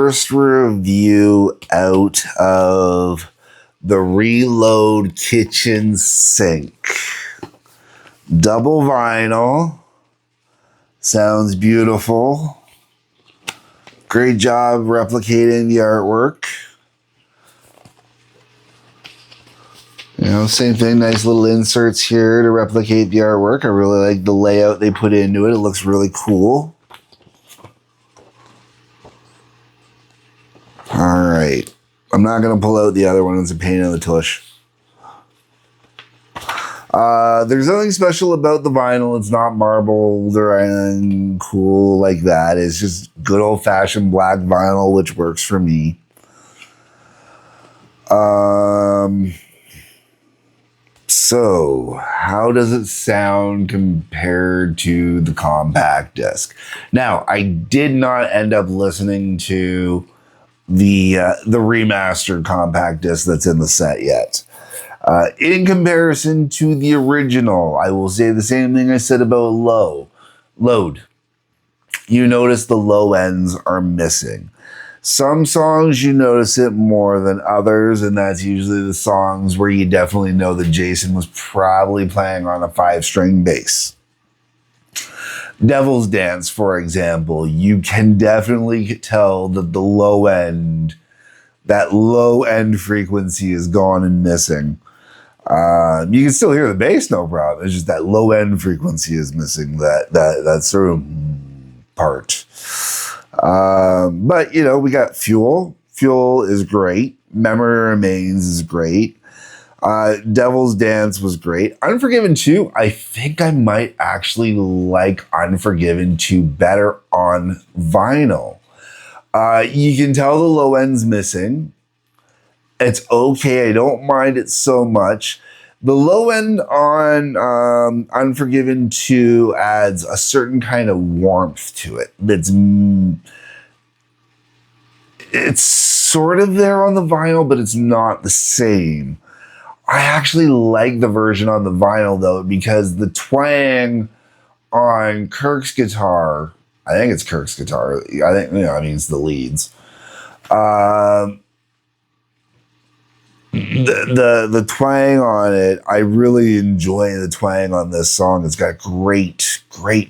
first review out of the Reload kitchen sink. Double vinyl. Sounds beautiful. Great job replicating the artwork. You know, same thing, nice little inserts here to replicate the artwork. I really like the layout they put into it. It looks really cool. All right. I'm not going to pull out the other one. It's a pain in the tush. There's nothing special about the vinyl. It's not marbled or anything cool like that. It's just good old-fashioned black vinyl, which works for me. So, how does it sound compared to the compact disc? Now, I did not end up listening to the remastered compact disc that's in the set yet. In comparison to the original, I will say the same thing I said about Load. You notice the low ends are missing. Some songs you notice it more than others, and that's usually the songs where you definitely know that Jason was probably playing on a 5-string bass. Devil's Dance, for example, you can definitely tell that the low end frequency is gone and missing. You can still hear the bass, no problem. It's just that low end frequency is missing, that sort of part. But, you know, we got Fuel. Fuel is great. Memory Remains is great. Devil's Dance was great. Unforgiven 2, I think I might actually like Unforgiven 2 better on vinyl. You can tell the low end's missing. It's okay. I don't mind it so much. The low end on Unforgiven 2 adds a certain kind of warmth to it. It's sort of there on the vinyl, but it's not the same. I actually like the version on the vinyl, though, because the twang on Kirk's guitar, I think it's Kirk's guitar. It's the leads. The twang on it, I really enjoy the twang on this song. It's got great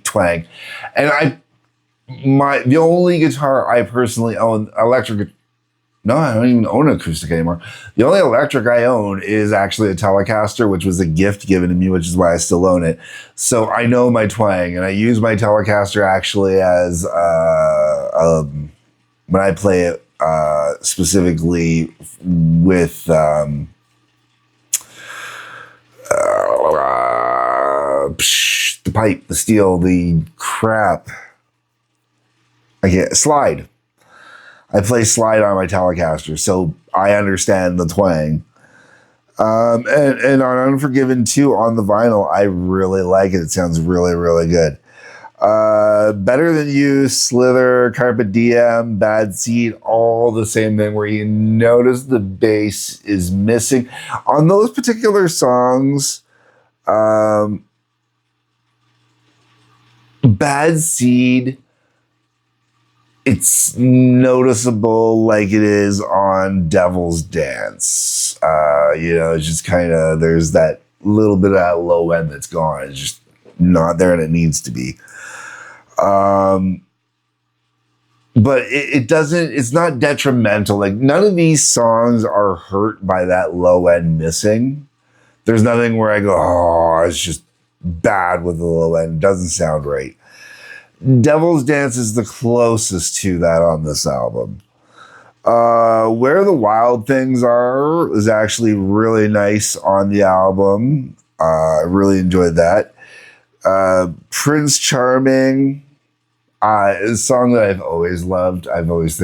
twang. And the only guitar I personally own, electric. No, I don't even own an acoustic anymore. The only electric I own is actually a Telecaster, which was a gift given to me, which is why I still own it. So I know my twang, and I use my Telecaster actually as when I play it specifically with the pipe, the steel, the crap. Slide. I play slide on my Telecaster, so I understand the twang. And on Unforgiven 2 on the vinyl, I really like it. It sounds really, really good. Better Than You, Slither, Carpe Diem, Bad Seed, all the same thing where you notice the bass is missing. On those particular songs, Bad Seed, it's noticeable like it is on Devil's Dance. It's just kind of, there's that little bit of that low end that's gone. It's just not there and it needs to be. But it's not detrimental. Like, none of these songs are hurt by that low end missing. There's nothing where I go, oh, it's just bad with the low end. It doesn't sound right. Devil's Dance is the closest to that on this album. Where the Wild Things Are is actually really nice on the album. I really enjoyed that. Prince Charming is a song that I've always loved. I've always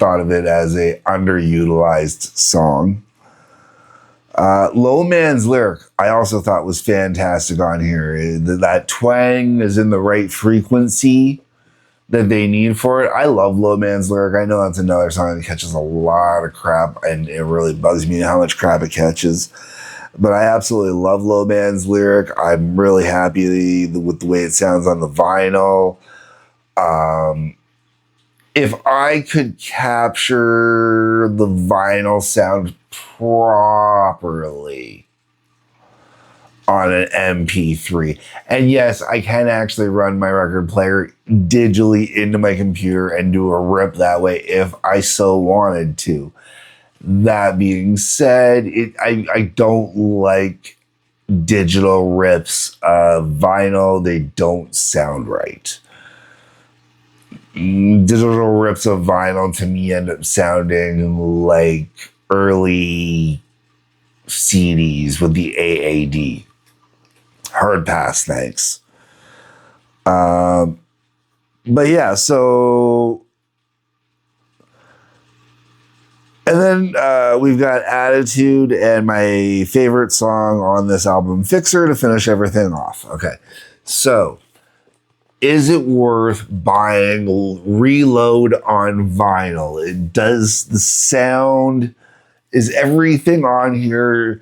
thought of it as a underutilized song. Low Man's Lyric, I also thought was fantastic on here. That twang is in the right frequency that they need for it. I love Low Man's Lyric. I know that's another song that catches a lot of crap, and it really bugs me how much crap it catches. But I absolutely love Low Man's Lyric. I'm really happy with the way it sounds on the vinyl. if I could capture the vinyl sound properly on an MP3. And yes, I can actually run my record player digitally into my computer and do a rip that way if I so wanted to. That being said, I don't like digital rips of vinyl. They don't sound right. Digital rips of vinyl to me end up sounding like early CDs with the AAD. Hard pass, thanks. But yeah, so. And then we've got Attitude and my favorite song on this album, Fixer, to finish everything off. Okay, so is it worth buying Reload on vinyl? Does the sound, is everything on here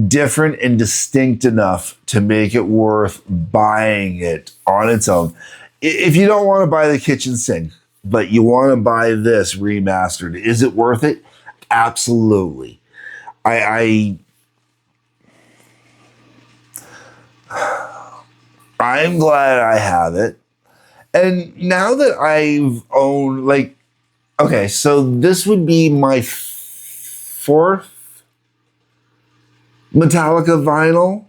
different and distinct enough to make it worth buying it on its own? If you don't want to buy the kitchen sink, but you want to buy this remastered, is it worth it? Absolutely. I'm glad I have it. And now that I've owned, like, okay, so this would be my fourth Metallica vinyl.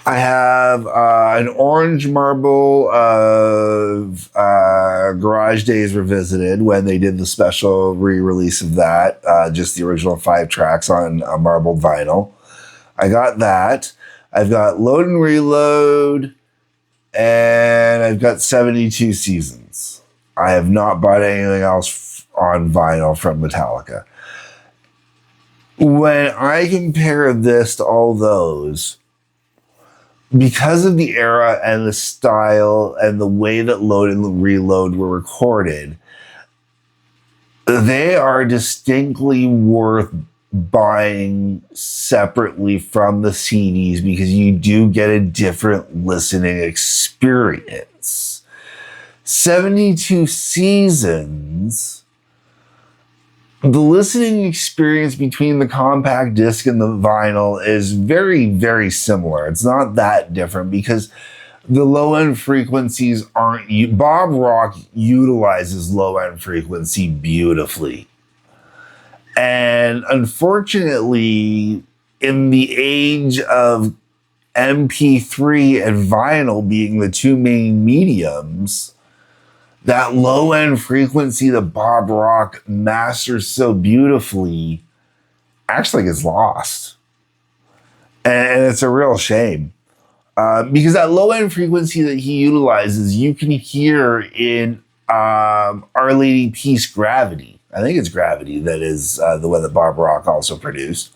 I have an orange marble of Garage Days Revisited when they did the special re-release of that, just the original 5 tracks on a marbled vinyl. I got that. I've got Load and Reload, and I've got 72 Seasons. I have not bought anything else on vinyl from Metallica. When I compare this to all those, because of the era and the style and the way that Load and Reload were recorded, they are distinctly worth buying separately from the CDs because you do get a different listening experience. 72 Seasons, the listening experience between the compact disc and the vinyl is very, very similar. It's not that different because the low-end frequencies aren't... Bob Rock utilizes low-end frequency beautifully. And unfortunately, in the age of MP3 and vinyl being the two main mediums, that low-end frequency that Bob Rock masters so beautifully actually gets lost. And it's a real shame. Because that low-end frequency that he utilizes, you can hear in Our Lady Peace Gravity. I think it's Gravity that is the one that Bob Rock also produced,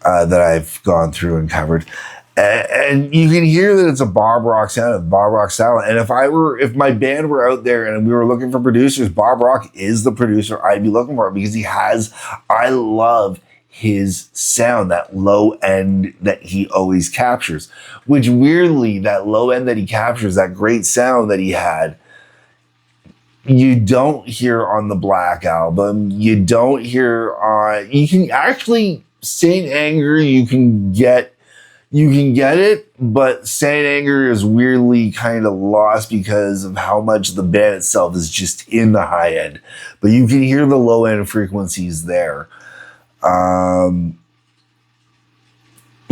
that I've gone through and covered. And you can hear that it's a Bob Rock sound, a Bob Rock style. And if my band were out there and we were looking for producers, Bob Rock is the producer I'd be looking for because I love his sound, that low end that he always captures, which weirdly, that low end that he captures, that great sound that he had, you don't hear on the Black Album. You don't hear on, you can actually, Saint Anger, you can get it, but Saint Anger is weirdly kind of lost because of how much the band itself is just in the high end. But you can hear the low end frequencies there.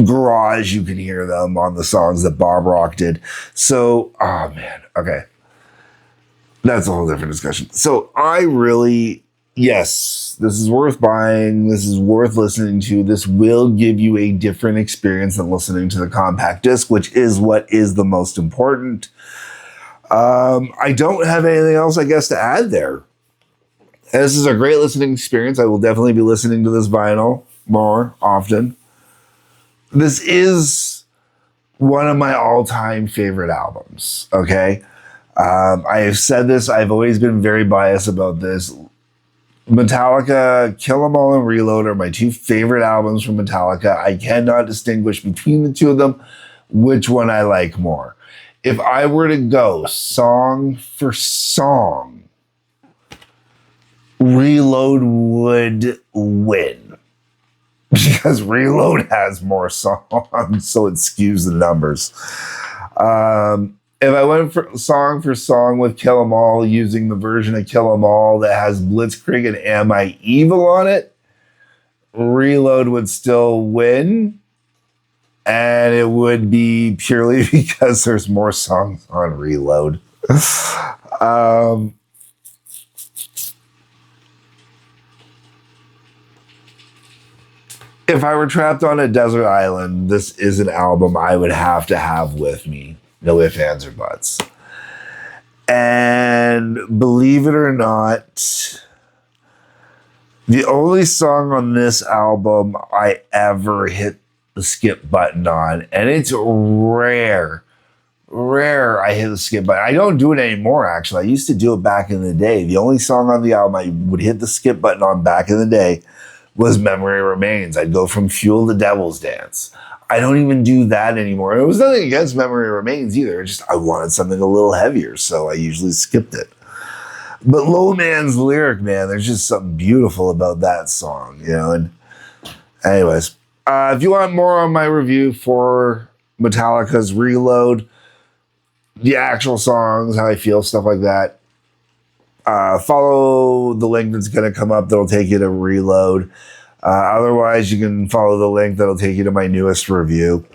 Garage, you can hear them on the songs that Bob Rock did. So, oh man, okay. That's a whole different discussion. So yes, this is worth buying. This is worth listening to. This will give you a different experience than listening to the compact disc, which is what is the most important. I don't have anything else, I guess, to add there. This is a great listening experience. I will definitely be listening to this vinyl more often. This is one of my all-time favorite albums, okay? I have said this. I've always been very biased about this. Metallica, Kill 'Em All and Reload are my two favorite albums from Metallica. I cannot distinguish between the two of them which one I like more. If I were to go song for song, Reload would win. Because Reload has more songs, so it skews the numbers. If I went for song with Kill 'Em All, using the version of Kill 'Em All that has Blitzkrieg and Am I Evil on it, Reload would still win. And it would be purely because there's more songs on Reload. If I were trapped on a desert island, this is an album I would have to have with me. No ifs, ands, or buts. And believe it or not, the only song on this album I ever hit the skip button on, and it's rare I hit the skip button. I don't do it anymore, actually. I used to do it back in the day. The only song on the album I would hit the skip button on back in the day was Memory Remains. I'd go from Fuel to Devil's Dance. I don't even do that anymore. It was nothing against Memory Remains either. It's just I wanted something a little heavier, so I usually skipped it. But Low Man's lyric, man, there's just something beautiful about that song, you know. And anyways, if you want more on my review for Metallica's Reload, the actual songs, how I feel, stuff like that, follow the link that's going to come up that'll take you to Reload. Otherwise, you can follow the link that'll take you to my newest review.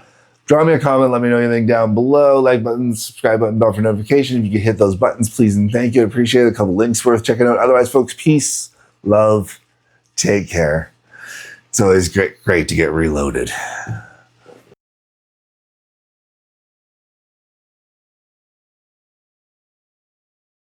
Drop me a comment, let me know anything down below. Like button, subscribe button, bell for notification. If you could hit those buttons, please and thank you. I appreciate it. A couple links worth checking out. Otherwise, folks, peace, love, take care. It's always great to get reloaded.